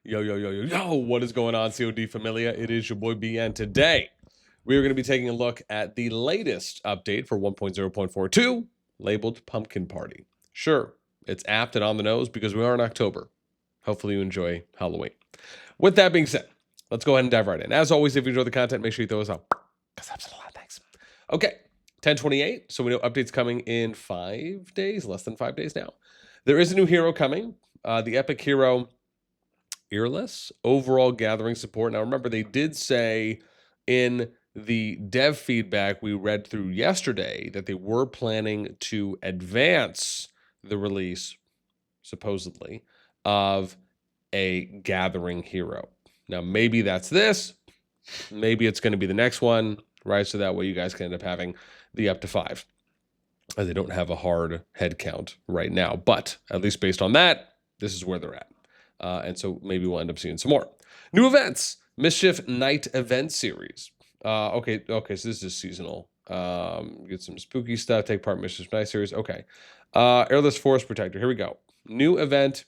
Yo, what is going on, COD Familia? It is your boy BN. Today, we are going to be taking a look at the latest update for 1.0.42, labeled Pumpkin Party. Sure, it's apt and on the nose because we are in October. Hopefully you enjoy Halloween. With that being said, let's go ahead and dive right in. As always, if you enjoy the content, make sure you throw us up, because that's a lot. Thanks. Okay, 10/28, so we know updates coming in 5 days, less than 5 days now. There is a new hero coming, the epic hero Earless overall gathering support. Now, remember, they did say in the dev feedback we read through yesterday that they were planning to advance the release, supposedly, of a gathering hero. Now, maybe that's this. Maybe it's going to be the next one, right? So that way you guys can end up having the up to 5. As they don't have a hard head count right now. But at least based on that, this is where they're at. And so maybe we'll end up seeing some more. New events. Mischief Night Event Series. Okay, so this is seasonal. Get some spooky stuff. Take part in Mischief Night Series. Okay. Airless Forest Protector. Here we go. New event.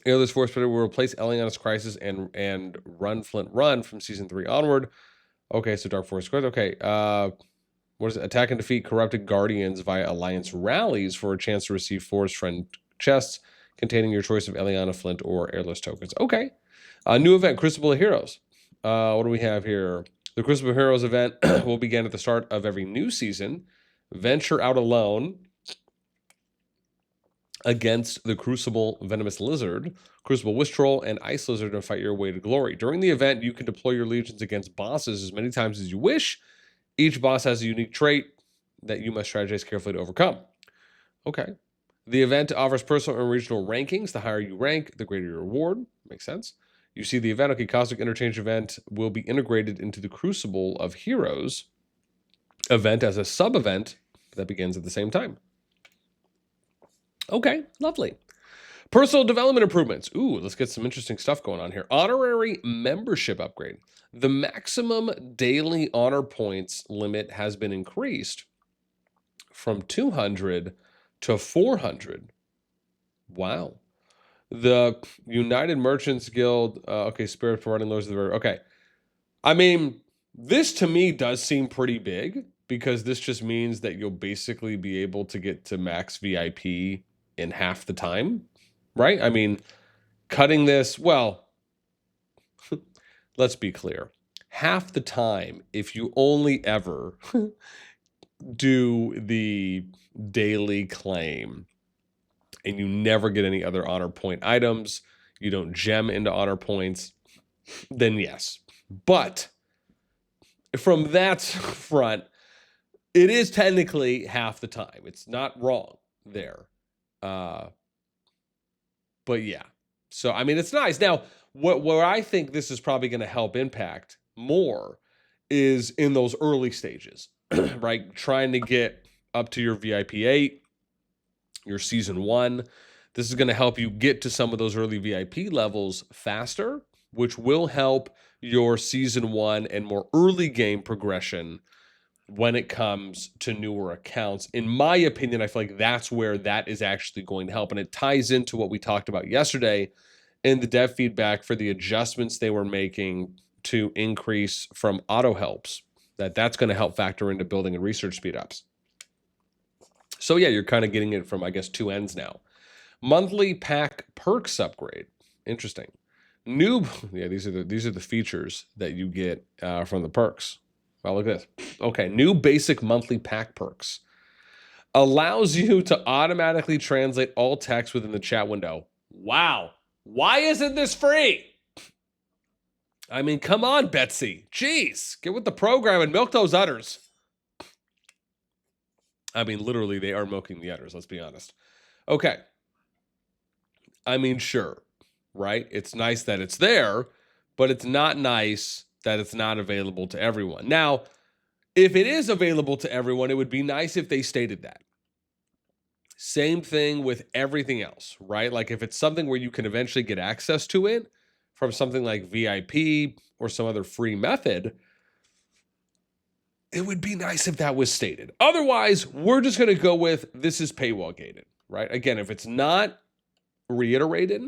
Airless Forest Protector will replace Eliana's Crisis and Run Flint Run from Season 3 onward. Okay, so Dark Forest Quest. Okay. What is it? Attack and defeat corrupted guardians via alliance rallies for a chance to receive Forest Friend chests containing your choice of Eliana, Flint, or Airless tokens. Okay. New event, Crucible of Heroes. What do we have here? The Crucible of Heroes event will begin at the start of every new season. Venture out alone against the Crucible Venomous Lizard, Crucible Wish Troll, and Ice Lizard to fight your way to glory. During the event, you can deploy your legions against bosses as many times as you wish. Each boss has a unique trait that you must strategize carefully to overcome. Okay. The event offers personal and regional rankings. The higher you rank, the greater your reward. Makes sense. You see the event. Okay, Cosmic Interchange event will be integrated into the Crucible of Heroes event as a sub-event that begins at the same time. Okay, lovely. Personal development improvements. Ooh, let's get some interesting stuff going on here. Honorary membership upgrade. The maximum daily honor points limit has been increased from 200 to 400. Wow. The United Merchants Guild. Okay, Spirit for running lords of the river. Okay. I mean, this to me does seem pretty big because this just means that you'll basically be able to get to max VIP in half the time, right? I mean, cutting this, well, let's be clear. Half the time, if you only ever do the daily claim and you never get any other honor point items, you don't gem into honor points, then yes. But from that front, it is technically half the time. It's not wrong there. But yeah. So, I mean, it's nice. Now, where I think this is probably going to help impact more is in those early stages, right? Trying to get up to your VIP 8, your Season 1. This is going to help you get to some of those early VIP levels faster, which will help your Season 1 and more early game progression when it comes to newer accounts. In my opinion, I feel like that's where that is actually going to help. And it ties into what we talked about yesterday in the dev feedback for the adjustments they were making to increase from auto helps. That's going to help factor into building and research speedups. So yeah, you're kind of getting it from, I guess, two ends now. Monthly pack perks upgrade. Interesting. These are the features that you get from the perks. Well, look at this. Okay, new basic monthly pack perks. Allows you to automatically translate all text within the chat window. Wow. Why isn't this free? I mean, come on, Betsy. Jeez, get with the program and milk those udders. I mean, literally, they are milking the udders, let's be honest. Okay. I mean, sure, right? It's nice that it's there, but it's not nice that it's not available to everyone. Now, if it is available to everyone, it would be nice if they stated that. Same thing with everything else, right? Like if it's something where you can eventually get access to it from something like VIP or some other free method, it would be nice if that was stated. Otherwise, we're just going to go with this is paywall gated, right? Again, if it's not reiterated,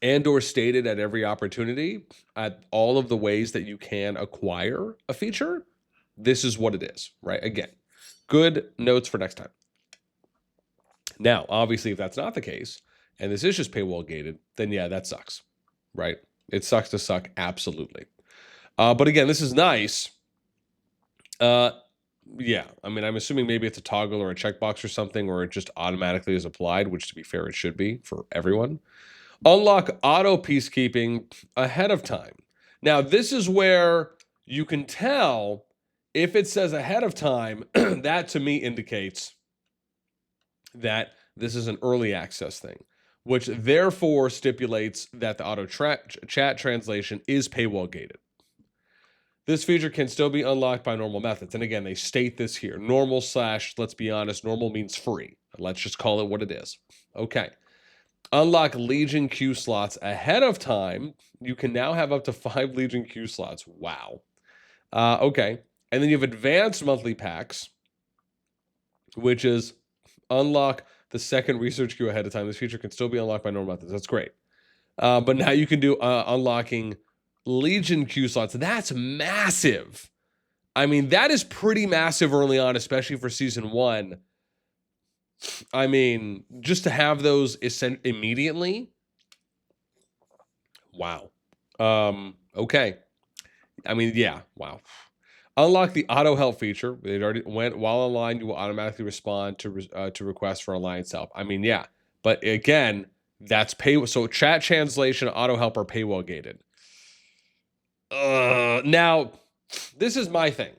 and or stated at every opportunity at all of the ways that you can acquire a feature, this is what it is, right? Again, good notes for next time. Now, obviously, if that's not the case, and this is just paywall gated, then yeah, that sucks, right? It sucks to suck, absolutely. But again, this is nice. Yeah, I mean, I'm assuming maybe it's a toggle or a checkbox or something, or it just automatically is applied, which to be fair, it should be for everyone. Unlock auto peacekeeping ahead of time. Now, this is where you can tell if it says ahead of time, that to me indicates that this is an early access thing, which therefore stipulates that the auto chat translation is paywall gated. This feature can still be unlocked by normal methods. And again, they state this here. Normal / let's be honest, normal means free. Let's just call it what it is. Okay. Unlock Legion queue slots ahead of time. You can now have up to 5 Legion queue slots. Wow. Okay. And then you have advanced monthly packs, which is unlock the second research queue ahead of time. This feature can still be unlocked by normal methods. That's great. But now you can do unlocking Legion queue slots. That's massive. I mean, that is pretty massive early on, especially for season 1. I mean, just to have those immediately. Wow. Okay. I mean, yeah. Wow. Unlock the auto help feature. It already went while online. You will automatically respond to requests for alliance help. I mean, yeah. But again, that's pay. So chat translation, auto help are paywall gated. Now, this is my thing.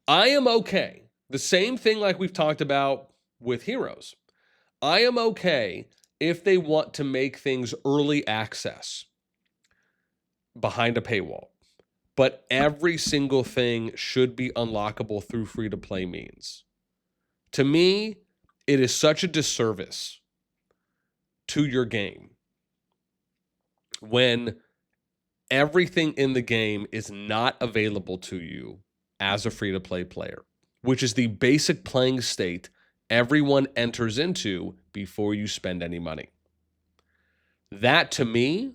I am okay. The same thing like we've talked about with Heroes. I am okay if they want to make things early access behind a paywall. But every single thing should be unlockable through free-to-play means. To me, it is such a disservice to your game when everything in the game is not available to you as a free-to-play player, which is the basic playing state everyone enters into before you spend any money. That, to me,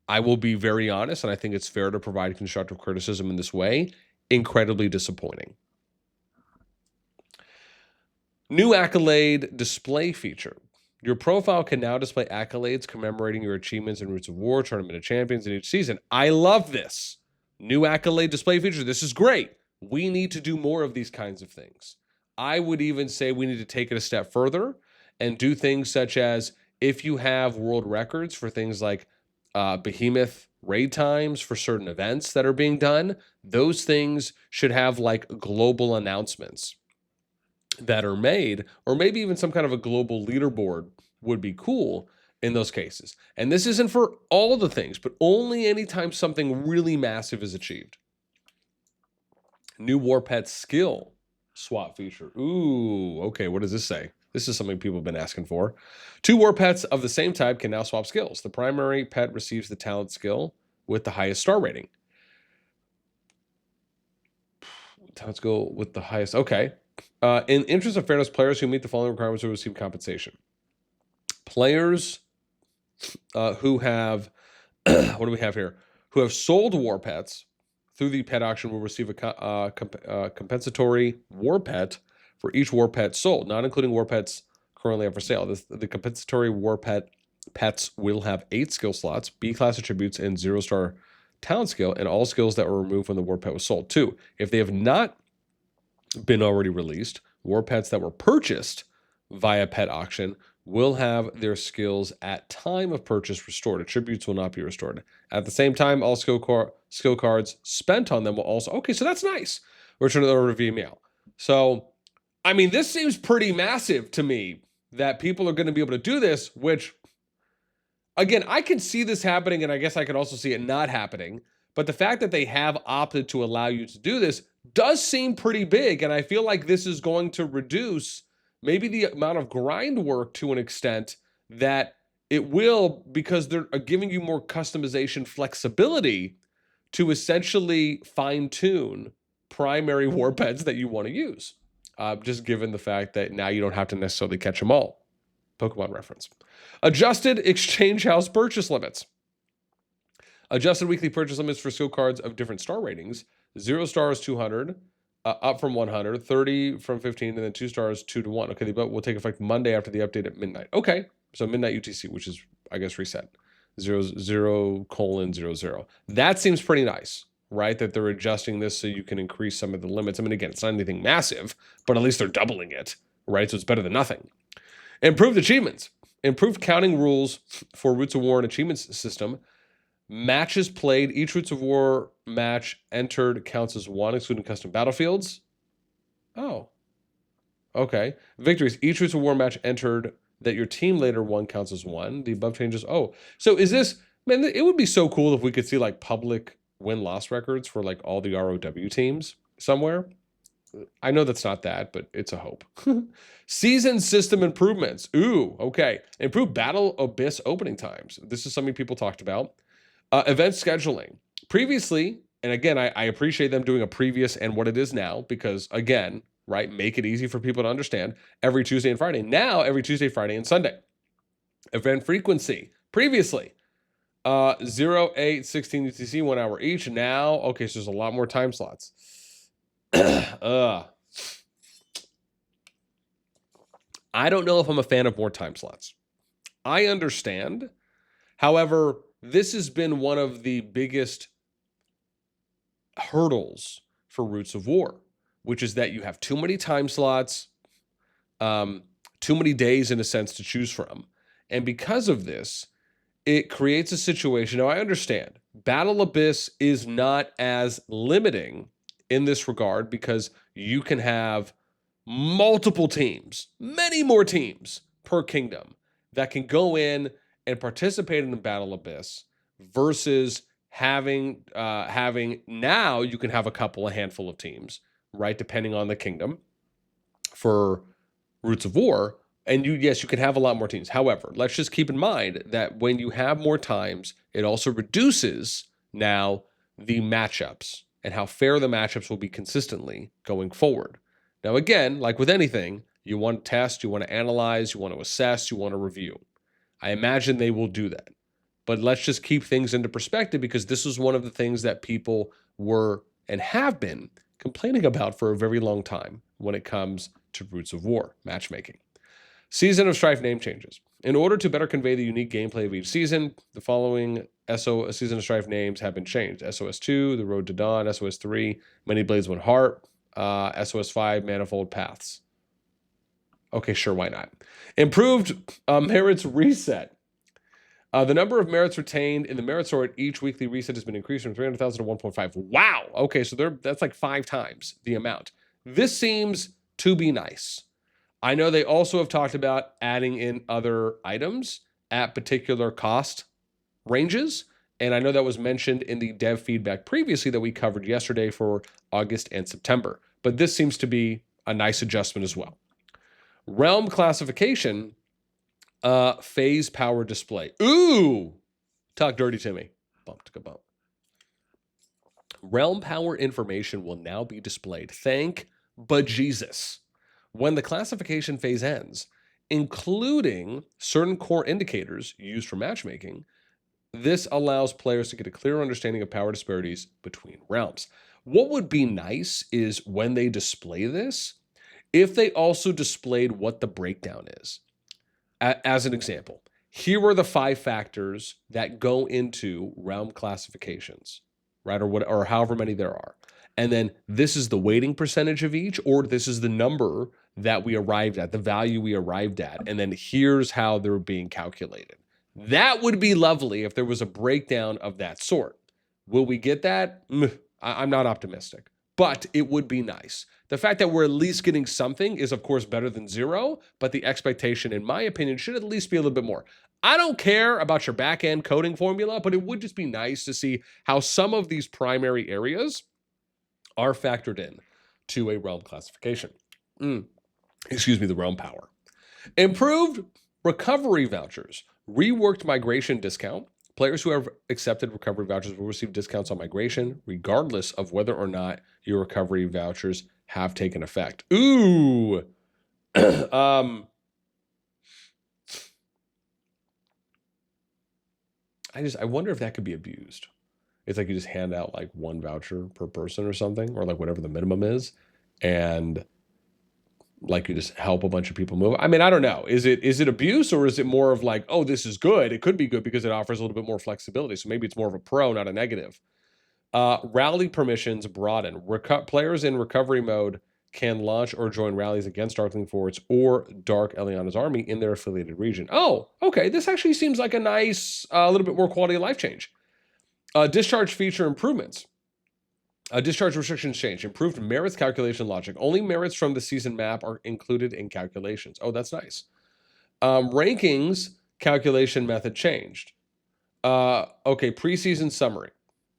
I will be very honest, and I think it's fair to provide constructive criticism in this way, incredibly disappointing. New accolade display feature. Your profile can now display accolades commemorating your achievements in Roots of War, Tournament of Champions in each season. I love this. New accolade display feature. This is great. We need to do more of these kinds of things. I would even say we need to take it a step further and do things such as if you have world records for things like behemoth raid times for certain events that are being done, those things should have like global announcements that are made, or maybe even some kind of a global leaderboard would be cool in those cases. And this isn't for all the things, but only anytime something really massive is achieved. New War Pet skill swap feature. Ooh, okay, what does this say? This is something people have been asking for. 2 war pets of the same type can now swap skills. The primary pet receives the talent skill with the highest star rating. Talent skill with the highest. Okay. In interest of fairness, players who meet the following requirements will receive compensation. Players who have, what do we have here? Who have sold war pets through the pet auction will receive a compensatory war pet for each war pet sold, not including war pets currently up for sale. The compensatory war pets will have 8 skill slots, B-class attributes, and 0-star talent skill, and all skills that were removed when the war pet was sold. 2, if they have not been already released, war pets that were purchased via pet auction will have their skills at time of purchase restored. Attributes will not be restored. At the same time, all skill cards spent on them will also... Okay, so that's nice. Return to the order via mail. So, I mean, this seems pretty massive to me that people are going to be able to do this, which, again, I can see this happening, and I guess I could also see it not happening. But the fact that they have opted to allow you to do this does seem pretty big, and I feel like this is going to reduce maybe the amount of grind work to an extent that it will, because they're giving you more customization flexibility to essentially fine-tune primary war pets that you want to use, just given the fact that now you don't have to necessarily catch them all. Pokemon reference. Adjusted exchange house purchase limits. Adjusted weekly purchase limits for skill cards of different star ratings. 0 stars, 200, up from 100, 30 from 15, and then 2 stars, 2 to 1. Okay, the will take effect Monday after the update at midnight. Okay, so midnight UTC, which is, I guess, reset. 0:00:00. That seems pretty nice, right? That they're adjusting this so you can increase some of the limits. I mean, again, it's not anything massive, but at least they're doubling it, right? So it's better than nothing. Improved achievements. Improved counting rules for Roots of War and achievements system. Matches played. Each Roots of War match entered counts as 1, excluding custom battlefields. Oh. Okay. Victories. Each Roots of War match entered that your team later won counts as 1. The above changes. Oh. So is this... Man, it would be so cool if we could see like public win-loss records for like all the ROW teams somewhere. I know that's not that, but it's a hope. Season system improvements. Ooh, okay. Improved Battle Abyss opening times. This is something people talked about. Event scheduling. Previously, and again, I appreciate them doing a previous and what it is now, because again, right, make it easy for people to understand. Every Tuesday and Friday. Now, every Tuesday, Friday, and Sunday. Event frequency. Previously, 0, 8, 16 UTC, 1 hour each. Now, okay, so there's a lot more time slots. I don't know if I'm a fan of more time slots. I understand. However, this has been one of the biggest hurdles for Roots of War, which is that you have too many time slots, too many days in a sense to choose from. And because of this, it creates a situation. Now, I understand Battle Abyss is not as limiting in this regard because you can have multiple teams, many more teams per kingdom that can go in and participate in the Battle Abyss versus having now you can have a handful of teams, right? Depending on the kingdom for Roots of War. And you can have a lot more teams. However, let's just keep in mind that when you have more times, it also reduces now the matchups and how fair the matchups will be consistently going forward. Now, again, like with anything, you want to test, you want to analyze, you want to assess, you want to review. I imagine they will do that. But let's just keep things into perspective because this is one of the things that people were and have been complaining about for a very long time when it comes to Roots of War matchmaking. Season of Strife name changes. In order to better convey the unique gameplay of each season, the following Season of Strife names have been changed. SOS2, The Road to Dawn, SOS3, Many Blades, One Heart, SOS5, Manifold Paths. Okay, sure, why not? Improved merits reset. The number of merits retained in the merit sword each weekly reset has been increased from 300,000 to 1.5. Wow. Okay, so that's like 5 times the amount. This seems to be nice. I know they also have talked about adding in other items at particular cost ranges. And I know that was mentioned in the dev feedback previously that we covered yesterday for August and September. But this seems to be a nice adjustment as well. Realm classification, phase power display. Ooh, talk dirty to me. Bump to bump. Realm power information will now be displayed. Thank bejesus. When the classification phase ends, including certain core indicators used for matchmaking, this allows players to get a clear understanding of power disparities between realms. What would be nice is when they display this, if they also displayed what the breakdown is. As an example, here are the 5 factors that go into realm classifications, right? Or however many there are. And then this is the weighting percentage of each, or this is the number that we arrived at, the value we arrived at. And then here's how they're being calculated. That would be lovely if there was a breakdown of that sort. Will we get that? I'm not optimistic, but it would be nice. The fact that we're at least getting something is, of course, better than 0, but the expectation, in my opinion, should at least be a little bit more. I don't care about your back-end coding formula, but it would just be nice to see how some of these primary areas are factored in to a realm classification. The realm power. Improved recovery vouchers. Reworked migration discount. Players who have accepted recovery vouchers will receive discounts on migration, regardless of whether or not your recovery vouchers have taken effect. Ooh. I wonder if that could be abused. It's like you just hand out like one voucher per person or something, or like whatever the minimum is, and like you just help a bunch of people move. I mean, I don't know. Is it abuse, or is it more of like, oh, this is good? It could be good because it offers a little bit more flexibility. So maybe it's more of a pro, not a negative. Rally permissions broaden. Players in recovery mode can launch or join rallies against Darkling Forts or Dark Eliana's army in their affiliated region. Oh, okay. This actually seems like a nice, little bit more quality of life change. Discharge feature improvements. Discharge restrictions change. Improved merits calculation logic. Only merits from the season map are included in calculations. Oh, that's nice. Rankings calculation method changed. Okay, preseason summary.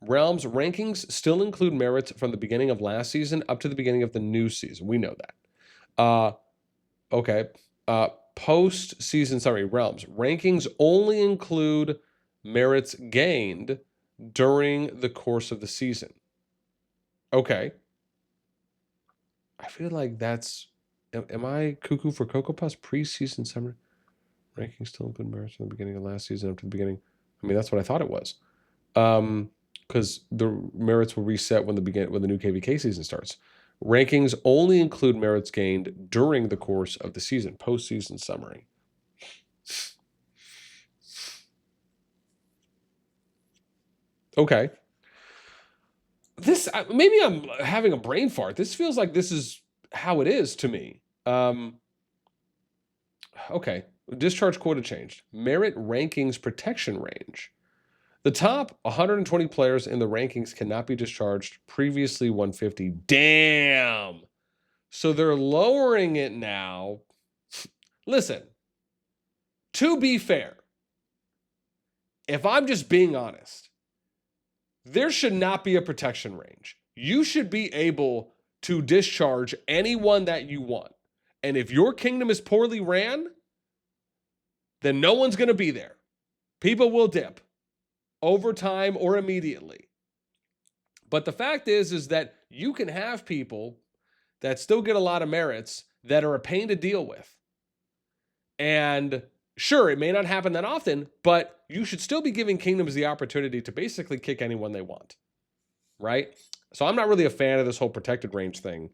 Realms rankings still include merits from the beginning of last season up to the beginning of the new season. We know that. Okay. Post-season summary. Realms rankings only include merits gained during the course of the season. Okay. I feel like that's... Am I cuckoo for Cocoa Puffs? Preseason summary. Rankings still include merits from the beginning of last season up to the beginning. I mean, that's what I thought it was. Because the merits will reset when the new KVK season starts. Rankings only include merits gained during the course of the season. Postseason summary. Okay. This, maybe I'm having a brain fart. This feels like this is how it is to me. Okay. Discharge quota changed. Merit rankings protection range. The top 120 players in the rankings cannot be discharged. Previously 150. Damn. So they're lowering it now. Listen, to be fair, if I'm just being honest, there should not be a protection range. You should be able to discharge anyone that you want. And if your kingdom is poorly ran, then no one's going to be there. People will dip over time or immediately. But the fact is that you can have people that still get a lot of merits that are a pain to deal with. And sure, it may not happen that often, but you should still be giving kingdoms the opportunity to basically kick anyone they want, right? So I'm not really a fan of this whole protected range thing.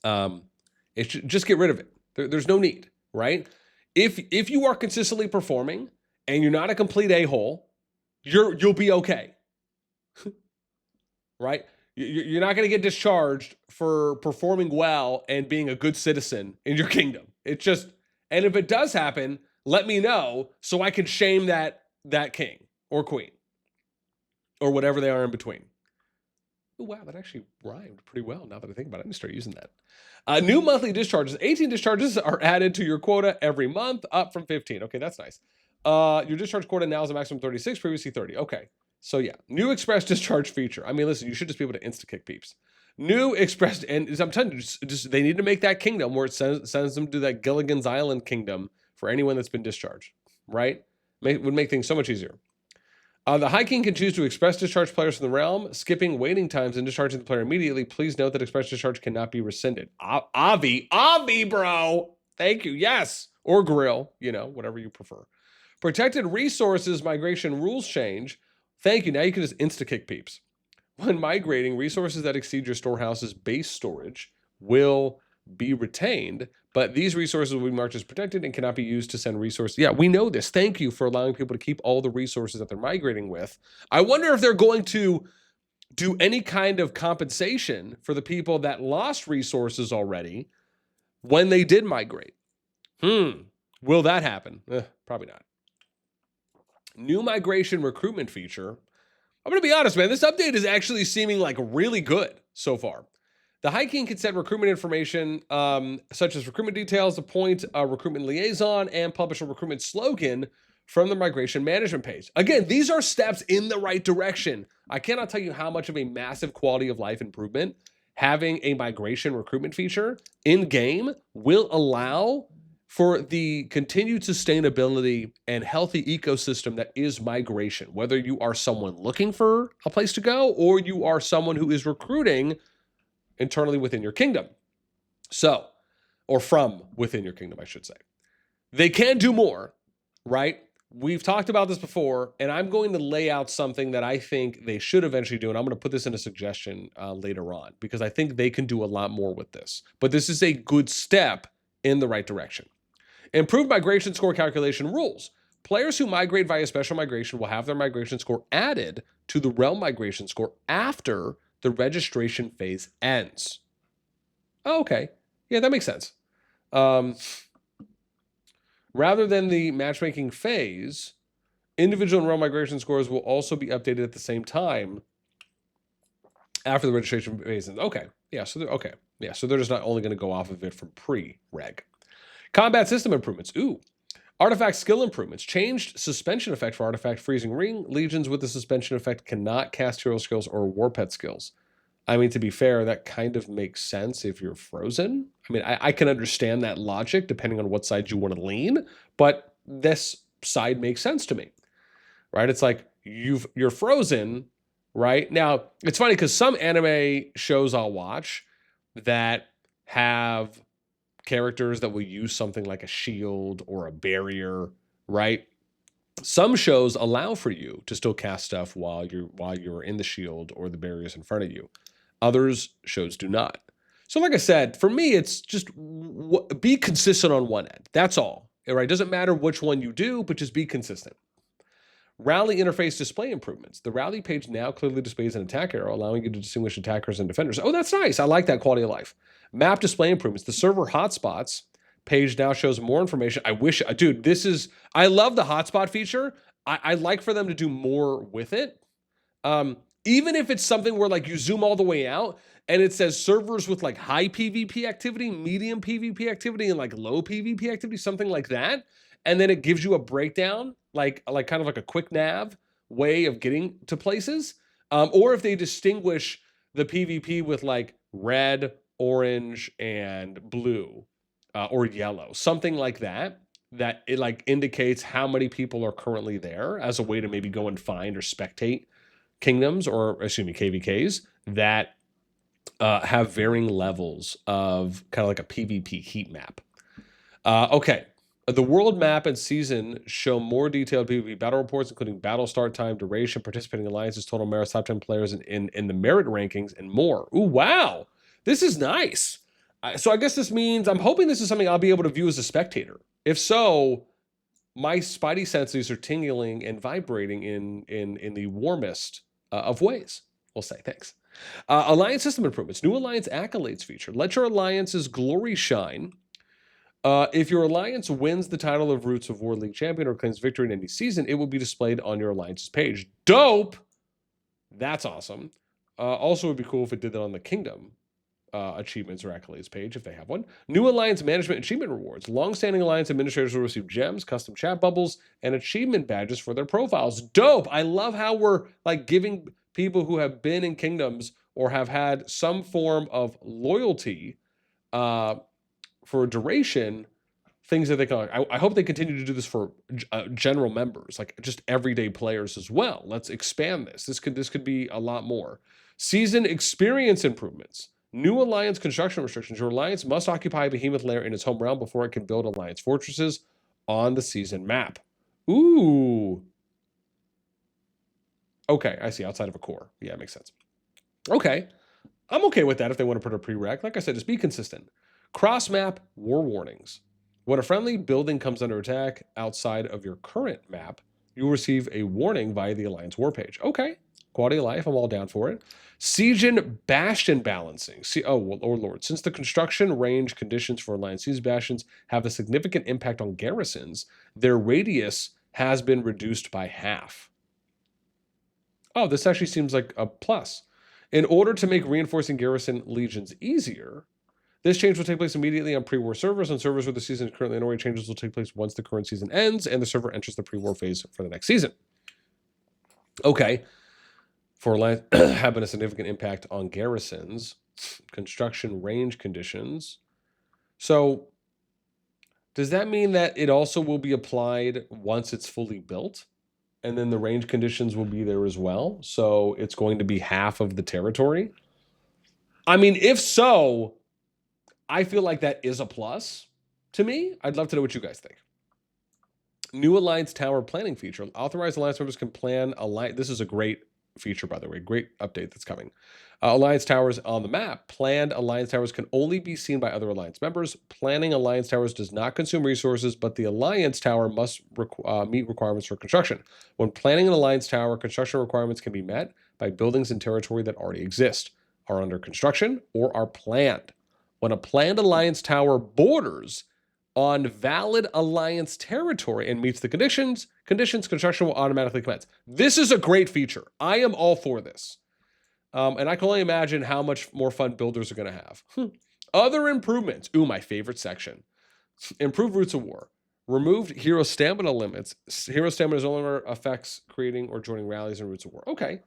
It should just get rid of it. There's no need, right? If you are consistently performing and you're not a complete a-hole, you'll be okay, right? You're not going to get discharged for performing well and being a good citizen in your kingdom. It's just, and if it does happen, let me know so I can shame that king or queen or whatever they are in between. Oh, wow, that actually rhymed pretty well now that I think about it. I'm going to start using that. New monthly discharges. 18 discharges are added to your quota every month, up from 15. Okay, that's nice. Your discharge quota now is a maximum 36, previously 30. Okay, so yeah. New express discharge feature. I mean, listen, you should just be able to Insta-Kick peeps. New express, and I'm telling you, just they need to make that kingdom where it sends them to that Gilligan's Island kingdom for anyone that's been discharged, right? Would make things so much easier. The High King can choose to express discharge players from the realm, skipping waiting times and discharging the player immediately. Please note that express discharge cannot be rescinded. Avi, bro. Thank you. Yes. Or grill, whatever you prefer. Protected resources migration rules change. Thank you. Now you can just Insta-Kick peeps. When migrating, resources that exceed your storehouse's base storage will be retained, but these resources will be marked as protected and cannot be used to send resources. Yeah, we know this. Thank you for allowing people to keep all the resources that they're migrating with. I wonder if they're going to do any kind of compensation for the people that lost resources already when they did migrate. Will that happen? Probably not. New migration recruitment feature. I'm going to be honest, man. This update is actually seeming like really good so far. The High King can set recruitment information, such as recruitment details, appoint a recruitment liaison, and publish a recruitment slogan from the migration management page. Again, these are steps in the right direction. I cannot tell you how much of a massive quality of life improvement having a migration recruitment feature in-game will allow for the continued sustainability and healthy ecosystem that is migration, whether you are someone looking for a place to go or you are someone who is recruiting internally within your kingdom. Or from within your kingdom, I should say. They can do more, right? we've talked about this before, and I'm going to lay out something that I think they should eventually do, and I'm going to put this in a suggestion later on, because I think they can do a lot more with this. But this is a good step in the right direction. Improved migration score calculation rules. Players who migrate via special migration will have their migration score added to the realm migration score after the registration phase ends. Oh, okay. Yeah, that makes sense. Rather than the matchmaking phase, individual and realm migration scores will also be updated at the same time after the registration phase ends. Okay. Yeah, so they're okay. Yeah, so they're just not only going to go off of it from pre-reg. Combat system improvements. Ooh. Artifact skill improvements. Changed suspension effect for artifact freezing ring. Legions with the suspension effect cannot cast hero skills or war pet skills. I mean, to be fair, that kind of makes sense if you're frozen. I mean, I can understand that logic depending on what side you want to lean, but this side makes sense to me, right? It's like you're frozen, right? Now, it's funny because some anime shows I'll watch that have characters that will use something like a shield or a barrier, right? Some shows allow for you to still cast stuff while you're in the shield or the barriers in front of you. Others shows do not. So like I said, for me, it's just be consistent on one end. That's all, right? It doesn't matter which one you do, but just be consistent. Rally interface display improvements. The rally page now clearly displays an attack arrow, allowing you to distinguish attackers and defenders. Oh, that's nice. I like that quality of life. Map display improvements. The server hotspots page now shows more information. I wish, dude, I love the hotspot feature. I'd like for them to do more with it. Even if it's something where like you zoom all the way out and it says servers with like high PvP activity, medium PvP activity, and like low PvP activity, something like that. And then it gives you a breakdown, like kind of like a quick nav way of getting to places. Or if they distinguish the PvP with like red, orange, and blue, or yellow, something like that, that it like indicates how many people are currently there as a way to maybe go and find or spectate kingdoms, or excuse me, KVKs that have varying levels of kind of like a PvP heat map. Okay. The world map and season show more detailed PvP battle reports, including battle start time, duration, participating alliances, total merits, top 10 players in the merit rankings, and more. Ooh, wow. This is nice. So I guess this means, I'm hoping this is something I'll be able to view as a spectator. If so, my spidey senses are tingling and vibrating in the warmest of ways. We'll say thanks. Alliance system improvements. New alliance accolades feature. Let your alliance's glory shine. If your alliance wins the title of Roots of War League champion or claims victory in any season, it will be displayed on your alliance's page. Dope! That's awesome. Also, it would be cool if it did that on the Kingdom achievements or accolades page, if they have one. New alliance management achievement rewards. Long-standing alliance administrators will receive gems, custom chat bubbles, and achievement badges for their profiles. Dope! I love how we're like giving people who have been in Kingdoms or have had some form of loyalty for duration, things that they can. I hope they continue to do this for general members, like just everyday players as well. Let's expand this. This could be a lot more. Season experience improvements. New alliance construction restrictions. Your alliance must occupy a behemoth lair in its home realm before it can build alliance fortresses on the season map. Ooh. Okay, I see. Outside of a core. Yeah, it makes sense. Okay. I'm okay with that if they want to put a prereq. Like I said, just be consistent. Cross-map war warnings. When a friendly building comes under attack outside of your current map, you'll receive a warning via the Alliance war page. Okay. Quality of life, I'm all down for it. Siege and Bastion balancing. Oh, Lord. Since the construction range conditions for Alliance siege bastions have a significant impact on garrisons, their radius has been reduced by half. Oh, this actually seems like a plus. In order to make reinforcing garrison legions easier, this change will take place immediately on pre-war servers. On servers where the season is currently underway, changes will take place once the current season ends and the server enters the pre-war phase for the next season. Okay. For having a significant impact on garrisons, construction range conditions. So does that mean that it also will be applied once it's fully built? And then the range conditions will be there as well? So it's going to be half of the territory? I mean, if so, I feel like that is a plus to me. I'd love to know what you guys think. New Alliance Tower planning feature. Authorized Alliance members can plan alliance. This is a great feature, by the way. Great update that's coming. Alliance Towers on the map. Planned Alliance Towers can only be seen by other Alliance members. Planning Alliance Towers does not consume resources, but the Alliance Tower must meet requirements for construction. When planning an Alliance Tower, construction requirements can be met by buildings in territory that already exist, are under construction, or are planned. When a planned Alliance Tower borders on valid Alliance territory and meets the conditions, construction will automatically commence. This is a great feature. I am all for this. And I can only imagine how much more fun builders are going to have. Other improvements. Ooh, my favorite section. Improved Roots of War. Removed hero stamina limits. Hero stamina no longer affects creating or joining rallies in Roots of War. Okay.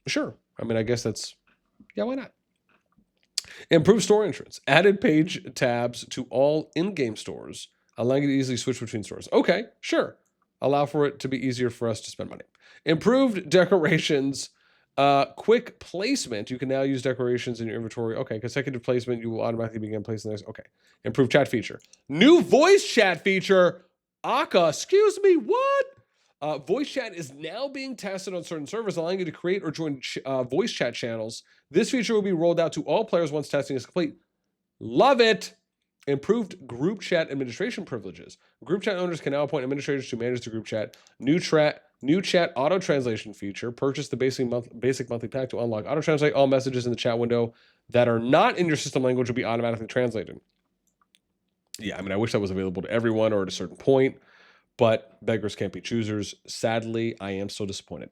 Sure. I mean, I guess that's, yeah, why not? Improved store entrance. Added page tabs to all in-game stores, allowing you to easily switch between stores. Okay, sure. Allow for it to be easier for us to spend money. Improved decorations. Quick placement. You can now use decorations in your inventory. Okay, consecutive placement. You will automatically begin placing this. Okay. Improved chat feature. New voice chat feature. Aka, excuse me, what? Voice chat is now being tested on certain servers, allowing you to create or join voice chat channels. This feature will be rolled out to all players once testing is complete. Love it. Improved group chat administration privileges. Group chat owners can now appoint administrators to manage the group chat. New chat auto translation feature. Purchase the basic monthly pack to unlock auto translate. All messages in the chat window that are not in your system language will be automatically translated. Yeah, I mean, I wish that was available to everyone or at a certain point, but beggars can't be choosers. Sadly, I am so disappointed.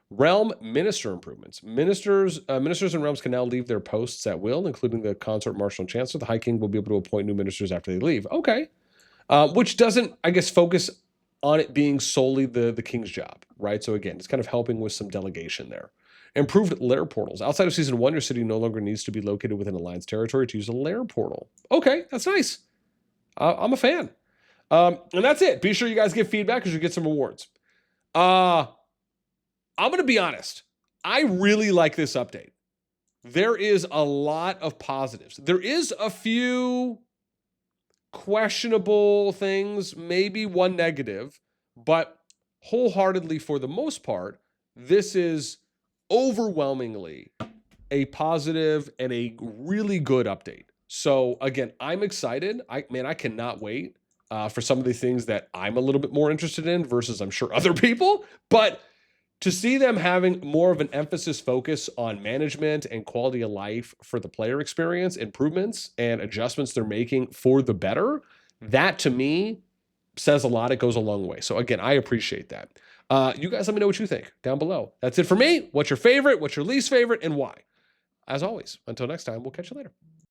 Realm minister improvements. Ministers and realms can now leave their posts at will, including the consort, marshal, and chancellor. The High King will be able to appoint new ministers after they leave. Okay. Which doesn't, I guess, focus on it being solely the king's job, right? So again, it's kind of helping with some delegation there. Improved lair portals. Outside of Season 1, your city no longer needs to be located within Alliance territory to use a lair portal. Okay, that's nice. I'm a fan. And that's it. Be sure you guys give feedback because you get some rewards. I'm going to be honest. I really like this update. There is a lot of positives. There is a few questionable things, maybe one negative, but wholeheartedly for the most part, this is overwhelmingly a positive and a really good update. So again, I'm excited. I cannot wait for some of the things that I'm a little bit more interested in versus I'm sure other people, but to see them having more of an emphasis focus on management and quality of life for the player experience, improvements and adjustments they're making for the better, that to me says a lot. It goes a long way. So again, I appreciate that. You guys let me know what you think down below. That's it for me. What's your favorite? What's your least favorite? And why? As always, until next time, we'll catch you later.